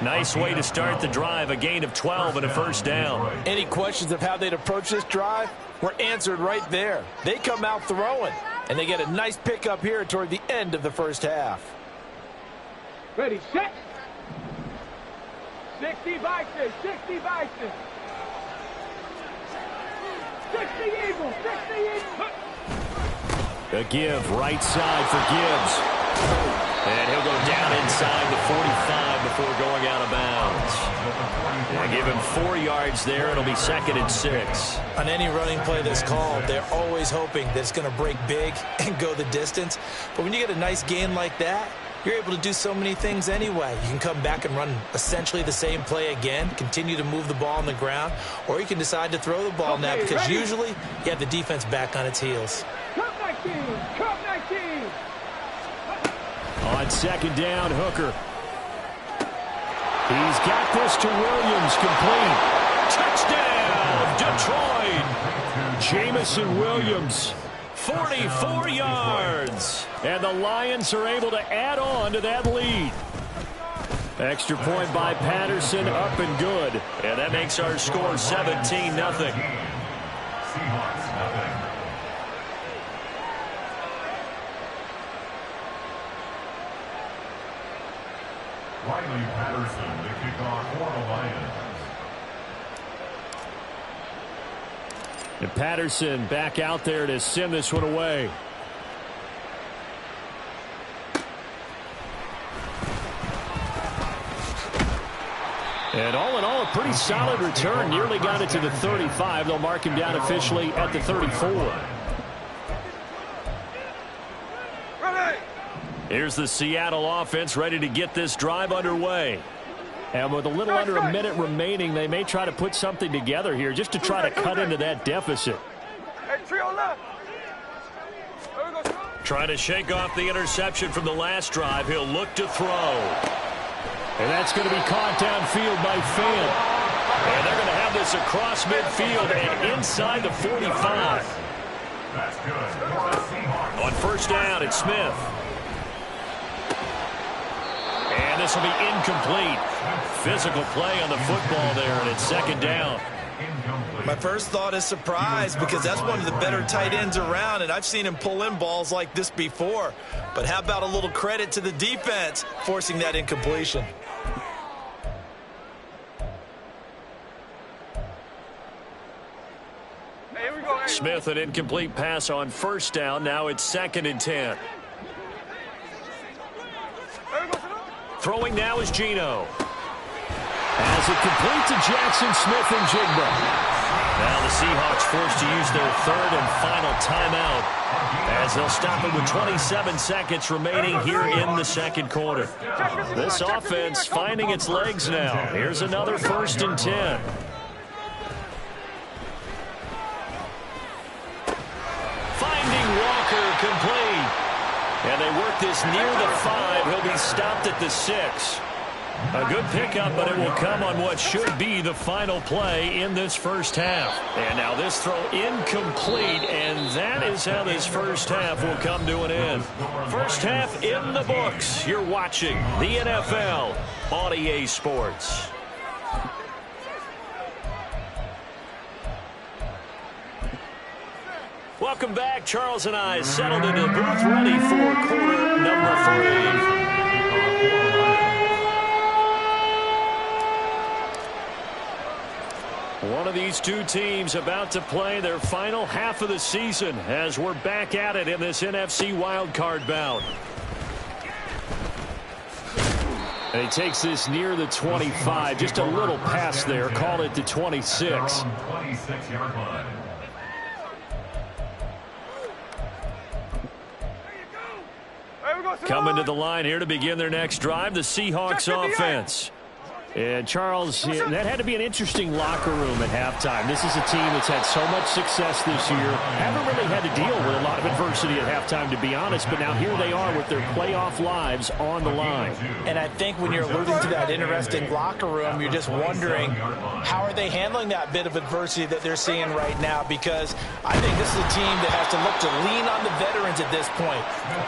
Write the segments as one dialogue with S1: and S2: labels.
S1: Nice way to start the drive, a gain of 12 and a first down.
S2: Any questions of how they'd approach this drive were answered right there. They come out throwing, and they get a nice pickup here toward the end of the first half.
S3: Ready, set. 60 Vikings, 60 Vikings. 60 Eagles, 60 Eagles.
S1: A give, right side for Gibbs. And he'll go down inside the 45 before going out of bounds. And give him 4 yards there. It'll be 2nd and 6.
S2: On any running play that's called, they're always hoping that it's going to break big and go the distance. But when you get a nice gain like that, you're able to do so many things anyway. You can come back and run essentially the same play again, continue to move the ball on the ground, or you can decide to throw the ball now because usually you have the defense back on its heels.
S3: Cup 19, Cup 19.
S1: On 2nd down, Hooker. He's got this to Williams, complete. Touchdown, Detroit. Jamison Williams, 44 yards. And the Lions are able to add on to that lead. Extra point by Patterson, up and good. And that makes our score 17-0.
S4: Riley Patterson, the kickoff for the Lions.
S1: And Patterson back out there to send this one away. And all in all, a pretty solid return. Nearly got it to the 35. They'll mark him down officially at the 34. Here's the Seattle offense ready to get this drive underway. And with a little under a minute remaining, they may try to put something together here just to try to cut into that deficit. Trying to shake off the interception from the last drive. He'll look to throw. And that's going to be caught downfield by Fant. And they're going to have this across midfield and inside the 45.
S4: That's good.
S1: On 1st down, it's Smith. And this will be incomplete. Physical play on the football there, and it's 2nd down.
S2: My first thought is surprise because that's one of the better tight ends around, and I've seen him pull in balls like this before. But how about a little credit to the defense forcing that incompletion?
S1: Smith, an incomplete pass on 1st down. Now it's 2nd and 10. Throwing now is Geno. As it complete to Jackson Smith and Jigba. Now the Seahawks forced to use their 3rd and final timeout as they'll stop it with 27 seconds remaining here in the 2nd quarter. This offense finding its legs now. Here's another 1st and 10. Finding Walker complete. And they work this near the 5. He'll be stopped at the 6. A good pickup, but it will come on what should be the final play in this first half. And now this throw incomplete, and that is how this first half will come to an end. First half in the books. You're watching the NFL on EA Sports. Welcome back. Charles and I settled into the booth ready for quarter number 3. One of these two teams about to play their final half of the season as we're back at it in this NFC wildcard bout. And he takes this near the 25, just a little past there, call it the 26. Coming to the line here to begin their next drive, the Seahawks offense. And, Charles, that had to be an interesting locker room at halftime. This is a team that's had so much success this year. Haven't really had to deal with a lot of adversity at halftime, to be honest. But now here they are with their playoff lives on the line.
S2: And I think when you're alluding to that interesting locker room, you're just wondering how are they handling that bit of adversity that they're seeing right now, because I think this is a team that has to look to lean on the veterans veterans at this point.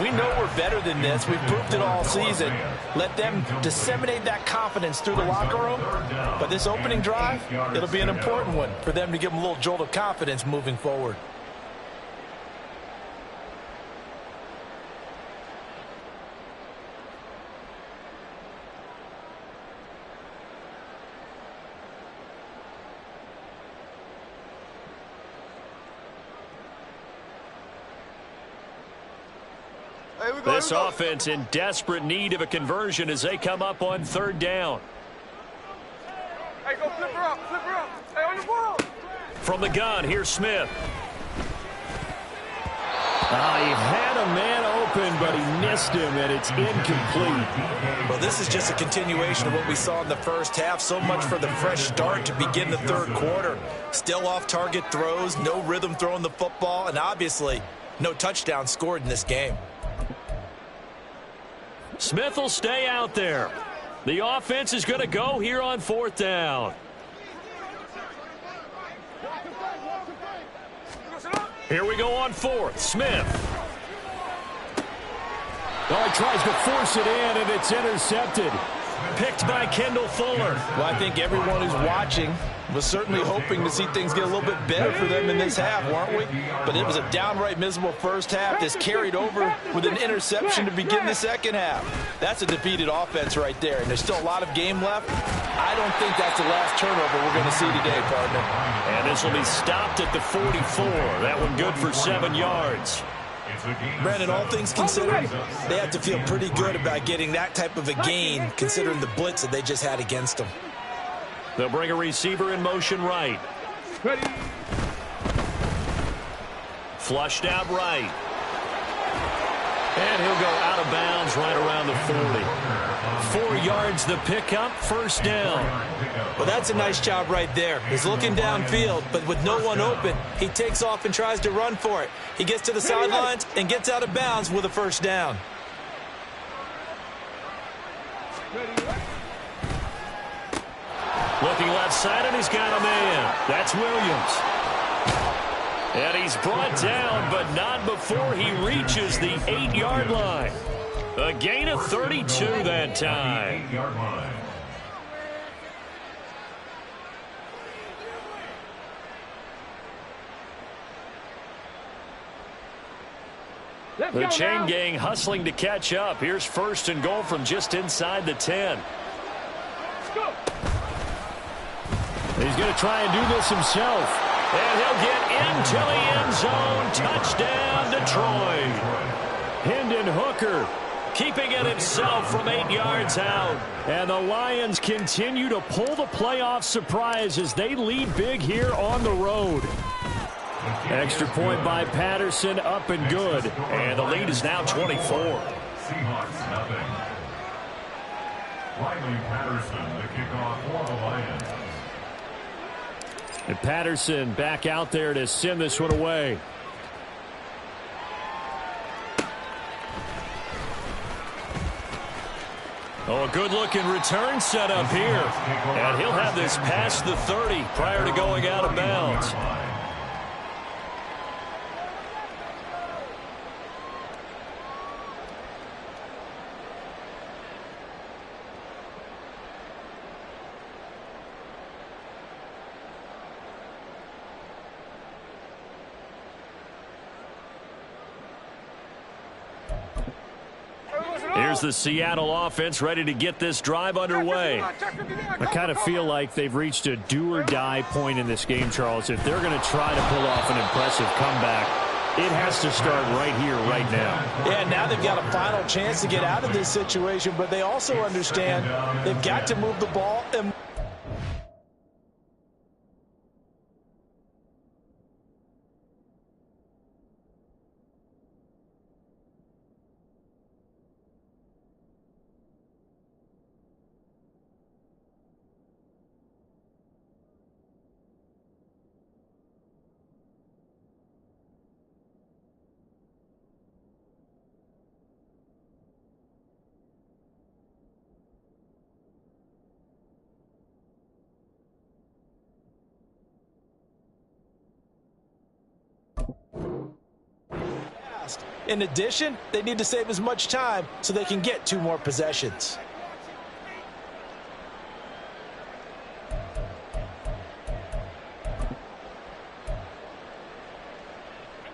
S2: We know we're better than this. We've proved it all season. Let them disseminate that confidence through the locker room. But this opening drive, it'll be an important one for them to give them a little jolt of confidence moving forward.
S1: This offense in desperate need of a conversion as they come up on third down.
S3: Hey, go flip her up, flip her up. Hey, on the ball.
S1: From the gun, here's Smith. He had a man open, but he missed him, and it's incomplete.
S2: Well, this is just a continuation of what we saw in the first half. So much for the fresh start to begin the third quarter. Still off-target throws, no rhythm throwing the football, and obviously no touchdown scored in this game.
S1: Smith will stay out there. The offense is going to go here on fourth down. Here we go on fourth. Smith. He tries to force it in, and it's intercepted. Picked by Kendall Fuller.
S2: Well, I think everyone who's watching was certainly hoping to see things get a little bit better for them in this half, weren't we? But it was a downright miserable first half. This carried over with an interception to begin the second half. That's a defeated offense right there, and there's still a lot of game left. I don't think that's the last turnover we're going to see today, partner.
S1: And this will be stopped at the 44. That one good for 7 yards.
S2: Brandon, all things considered, they have to feel pretty good about getting that type of a gain considering the blitz that they just had against them.
S1: They'll bring a receiver in motion right.
S3: Ready.
S1: Flushed out right. And he'll go out of bounds right around the 40. 4 yards the pickup, first down.
S2: Well, that's a nice job right there. He's looking downfield, but with no one open, he takes off and tries to run for it. He gets to the sidelines and gets out of bounds with a first down.
S1: Looking left side, and he's got a man. That's Williams. And he's brought down, but not before he reaches the 8-yard line. A gain of 32 that time. The chain gang hustling to catch up. Here's first and goal from just inside the 10. He's going to try and do this himself. And he'll get into the end zone. Touchdown, Detroit. Hendon Hooker keeping it himself from 8 yards out. And the Lions continue to pull the playoff surprise as they lead big here on the road. Extra point by Patterson, up and good. And the lead is now 24.
S4: Seahawks nothing. Riley Patterson, the kickoff for the Lions.
S1: And Patterson back out there to send this one away. Oh, a good-looking return set up here. And he'll have this past the 30 prior to going out of bounds. Here's the Seattle offense ready to get this drive underway. I kind of feel like they've reached a do-or-die point in this game, Charles. If they're going to try to pull off an impressive comeback, it has to start right here, right now.
S2: Yeah, now they've got a final chance to get out of this situation, but they also understand they've got to move the ball and In addition, they need to save as much time so they can get 2 more possessions.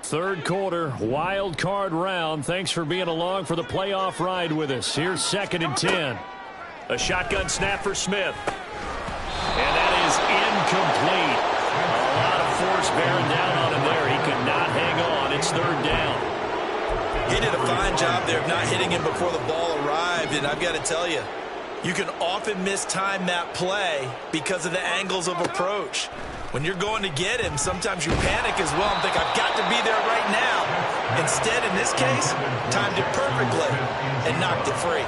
S1: Third quarter, wild card round. Thanks for being along for the playoff ride with us. Here's 2nd and 10. A shotgun snap for Smith. And that is incomplete. A lot of force bearing down on him there. He could not hang on. It's 3rd down.
S2: He did a fine job there of not hitting him before the ball arrived, and I've got to tell you, you can often mistime that play because of the angles of approach. When you're going to get him, sometimes you panic as well and think, I've got to be there right now. Instead, in this case, timed it perfectly and knocked it free.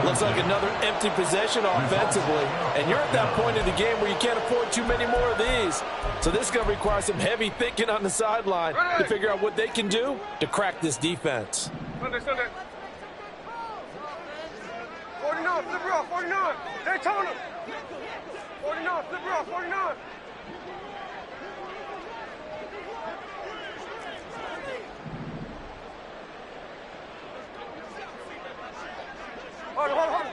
S5: Looks like another empty possession offensively, and you're at that point in the game where you can't afford too many more of these. So this is going to require some heavy thinking on the sideline to figure out what they can do to crack this defense.
S3: Sunday. 49, flip her off, 49. Daytona. 49, flip her off, 49. Hold on.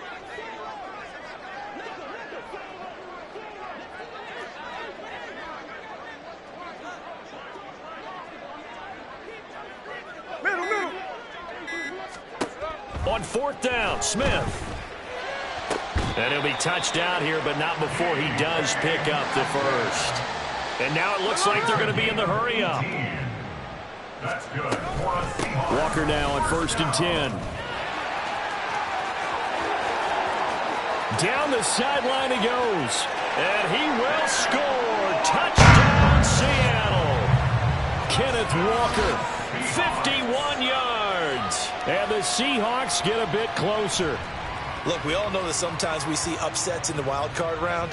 S3: Middle.
S1: On 4th down, Smith. And he'll be touched down here, but not before he does pick up the first. And now it looks like they're going to be in the hurry up.
S4: That's good.
S1: Walker now on 1st and 10. Down the sideline he goes. And he will score. Touchdown, Seattle. Kenneth Walker, 51 yards. And the Seahawks get a bit closer.
S2: Look, we all know that sometimes we see upsets in the wild card round,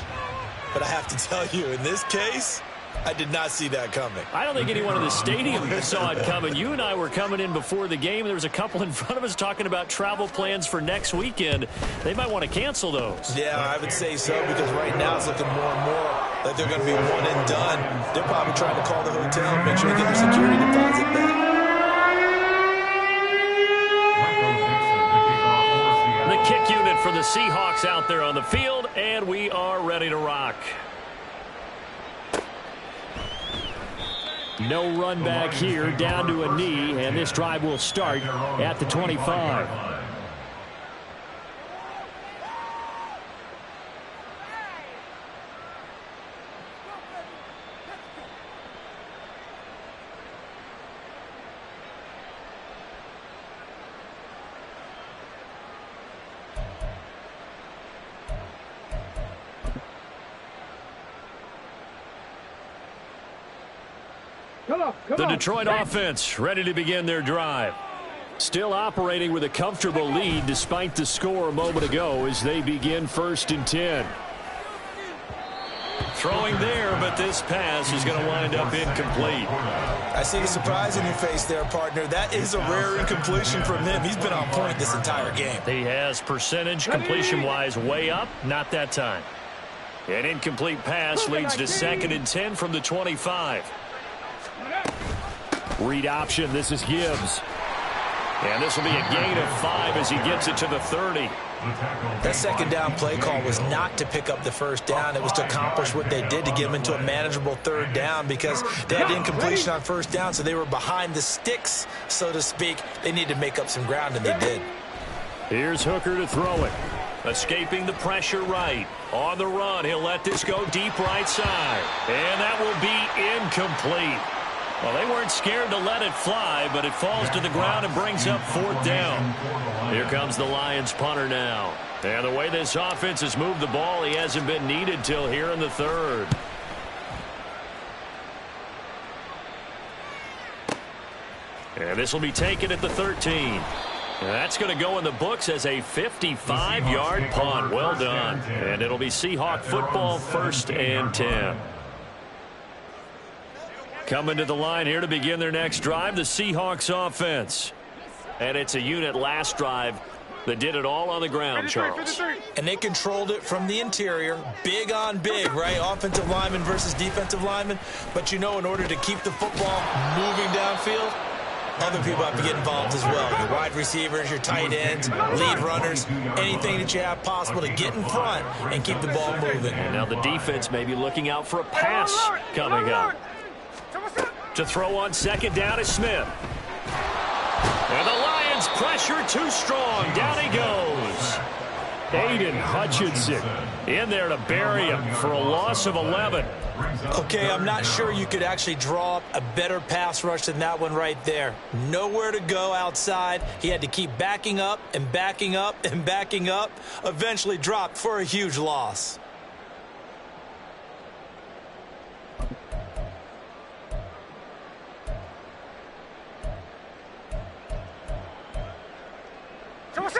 S2: but I have to tell you, in this case, I did not see that coming.
S1: I don't think anyone in the stadium saw it coming. You and I were coming in before the game. There was a couple in front of us talking about travel plans for next weekend. They might want to cancel those.
S2: Yeah, I would say so, because right now it's looking more and more like they're going to be one and done. They're probably trying to call the hotel and make sure they get their security deposit back.
S1: The kick unit for the Seahawks out there on the field, and we are ready to rock. No run back here, down to a knee, and this drive will start at the 25. The Detroit offense ready to begin their drive. Still operating with a comfortable lead despite the score a moment ago as they begin 1st and 10. Throwing there, but this pass is going to wind up incomplete.
S2: I see the surprise in your face there, partner. That is a rare incompletion from him. He's been on point this entire game.
S1: He has percentage completion-wise way up, not that time. An incomplete pass leads to 2nd and 10 from the 25. Read option, this is Gibbs. And this will be a gain of 5 as he gets it to the 30.
S2: That 2nd down play call was not to pick up the 1st down. It was to accomplish what they did to get them into a manageable 3rd down because they had incompletion on 1st down, so they were behind the sticks, so to speak. They needed to make up some ground, and they did.
S1: Here's Hooker to throw it. Escaping the pressure right. On the run, he'll let this go deep right side. And that will be incomplete. Well, they weren't scared to let it fly, but it falls to the ground and brings up 4th down. Here comes the Lions punter now. And the way this offense has moved the ball, he hasn't been needed till here in the 3rd. And this will be taken at the 13. And that's going to go in the books as a 55-yard punt. Well done. And it'll be Seahawk football, 1st and 10. Coming to the line here to begin their next drive, the Seahawks offense. And it's a unit last drive that did it all on the ground, Charles.
S2: And they controlled it from the interior, big on big, right? Offensive lineman versus defensive lineman. But, you know, in order to keep the football moving downfield, other people have to get involved as well. Your wide receivers, your tight ends, lead runners, anything that you have possible to get in front and keep the ball moving.
S1: And now the defense may be looking out for a pass coming up. To throw on second down is Smith. And the Lions pressure too strong. Down he goes. Aiden Hutchinson in there to bury him for a loss of 11.
S2: Okay, I'm not sure you could actually draw up a better pass rush than that one right there. Nowhere to go outside. He had to keep backing up and backing up and backing up. Eventually dropped for a huge loss.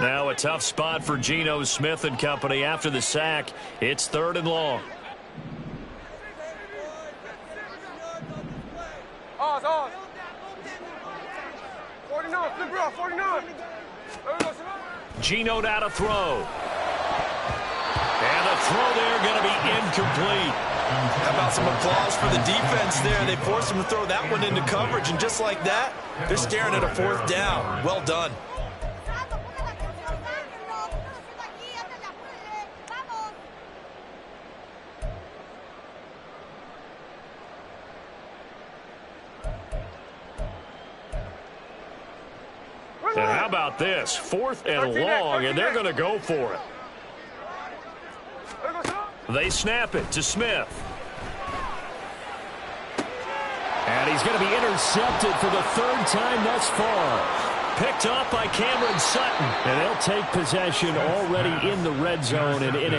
S1: Now a tough spot for Geno Smith and company after the sack. It's 3rd and long.
S3: Oz. 49, flip it off, 49.
S1: Geno now to throw. And the throw there going to be incomplete.
S2: How about some applause for the defense there? They forced him to throw that one into coverage, and just like that, they're staring at a 4th down. Well done.
S1: And how about this? 4th and long, and they're going to go for it. They snap it to Smith. And he's going to be intercepted for the 3rd time thus far. Picked off by Cameron Sutton. And they'll take possession already in the red zone and in a